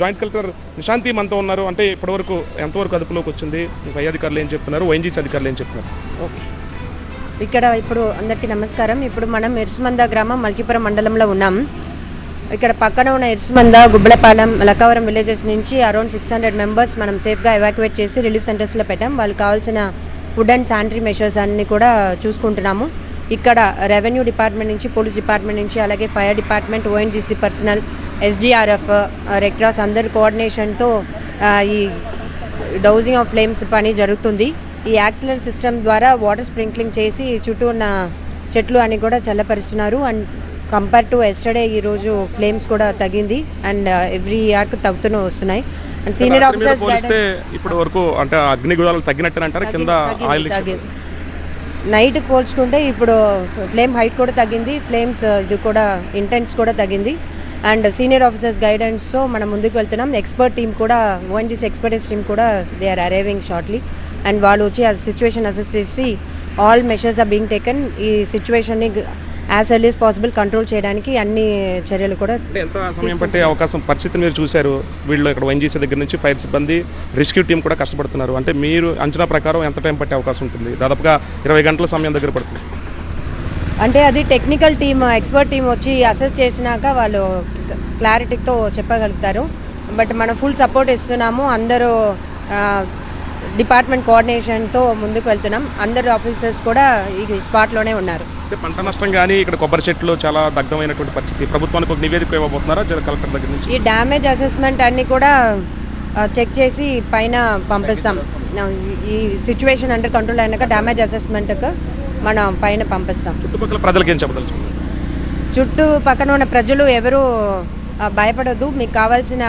Joint collector Nishanthi మనతో ఉన్నారు. అంటే ఇప్పటివరకు ఎంతవరకు అదుపులోకి వచ్చింది, పై అధికారులు ఏం చెప్తున్నారు, వైఎన్జీసీ అధికారులు ఏం చెప్తున్నారు? ఓకే, ఇక్కడ ఇప్పుడు అందరికీ నమస్కారం. ఇప్పుడు మనం ఇర్సుమంద గ్రామం మల్కీపురం మండలంలో ఉన్నాం. ఇక్కడ పక్కన ఉన్న ఇర్సుమంద, గుబ్బలపాలెం, లక్కవరం విలేజెస్ నుంచి అరౌండ్ 600 మెంబర్స్ మనం సేఫ్గా ఎవాక్యువేట్ చేసి రిలీఫ్ సెంటర్స్లో పెట్టాం. వాళ్ళకి కావాల్సిన ఫుడ్ అండ్ శానిటరీ మెషర్స్ అన్నీ కూడా చూసుకుంటున్నాము. ఇక్కడ రెవెన్యూ డిపార్ట్మెంట్ నుంచి, పోలీస్ డిపార్ట్మెంట్ నుంచి, అలాగే fire department, ONGC personal, SDRF, red cross అందరి కోఆర్డినేషన్తో ఈ డౌజింగ్ ఆఫ్ ఫ్లేమ్స్ పని జరుగుతుంది. ఈ యాక్సిలర్ సిస్టమ్ ద్వారా వాటర్ స్ప్రింక్లింగ్ చేసి చుట్టూ ఉన్న చెట్లు అని కూడా చల్లపరుస్తున్నారు. అండ్ కంపేర్ టు ఎస్టర్డే ఈరోజు ఫ్లేమ్స్ కూడా తగ్గింది అండ్ ఎవ్రీ ఇయర్కి తగ్గుతూనే వస్తున్నాయి. అండ్ సీనియర్ ఆఫీసర్స్ ఇప్పటి వరకు అంటే అగ్నిగుణాలు తగ్గినట్టు అంటారు. కింద నైట్ పోల్చుకుంటే ఇప్పుడు ఫ్లేమ్ హైట్ కూడా తగ్గింది, ఫ్లేమ్స్ ఇది కూడా ఇంటెన్స్ కూడా తగ్గింది. అండ్ సీనియర్ ఆఫీసర్స్ గైడెన్స్తో మనం ముందుకు వెళ్తున్నాం. ఎక్స్పర్ట్ టీమ్ కూడా, ఓఎన్జీసీ ఎక్స్పర్టైజ్ టీమ్ కూడా they are arriving shortly. And వాళ్ళు వచ్చి ఆ సిచ్యువేషన్ అసెస్ చేసి all measures are being taken. ఈ సిచ్యువేషన్ని as early as possible control చేయడానికి అన్ని చర్యలు కూడా. ఎంత సమయం పట్టే అవకాశం పరిస్థితిని మీరు చూశారు? వీళ్ళు ఇక్కడ వైఎన్జీసీ దగ్గర నుంచి ఫైర్ సిబ్బంది, రెస్క్యూ టీం కూడా కష్టపడుతున్నారు. అంటే మీరు అంచనా ప్రకారం ఎంత టైం పట్టే అవకాశం ఉంటుంది? దాదాపుగా 20 గంటల సమయం దగ్గర పడుతుంది. అంటే అది టెక్నికల్ టీమ్, ఎక్స్పర్ట్ టీం వచ్చి అసెస్ చేసినాక వాళ్ళు క్లారిటీతో చెప్పగలుగుతారు. బట్ మనం ఫుల్ సపోర్ట్ ఇస్తున్నాము. అందరూ డిపార్ట్మెంట్ కోఆర్డినేషన్తో ముందుకు వెళ్తున్నాం. అందరు ఆఫీసర్స్ కూడా ఈ స్పాట్లోనే ఉన్నారు. పంట నష్టం కానీ ఇక్కడ కొబ్బరి చెట్లు చాలా దగ్ధమైనటువంటి పరిస్థితి. ప్రభుత్వానికి ఒక నివేదిక ఇవ్వబోతున్నారా కలెక్టర్ దగ్గర నుంచి? ఈ డ్యామేజ్ అసెస్మెంట్ అన్నీ కూడా చెక్ చేసి పైన పంపిస్తాం. ఈ సిచ్యువేషన్ అండర్ కంట్రోల్ అయినాక డ్యామేజ్ అసెస్మెంట్కి మనం పైన పంపిస్తాం. చుట్టుపక్కల ప్రజలకు ఏం చెప్పదలుచు? చుట్టుపక్కన ఉన్న ప్రజలు ఎవరు భయపడద్దు. మీకు కావాల్సిన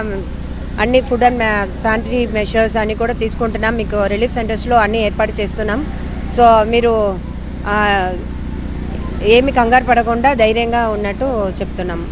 అన్ని ఫుడ్ అండ్ శానిటరీ మెషర్స్ అన్నీ కూడా తీసుకుంటున్నాం. మీకు రిలీఫ్ సెంటర్స్లో అన్నీ ఏర్పాటు చేస్తున్నాం. సో మీరు ఏమి కంగారు పడకుండా ధైర్యంగా ఉన్నట్టు చెప్తున్నాము.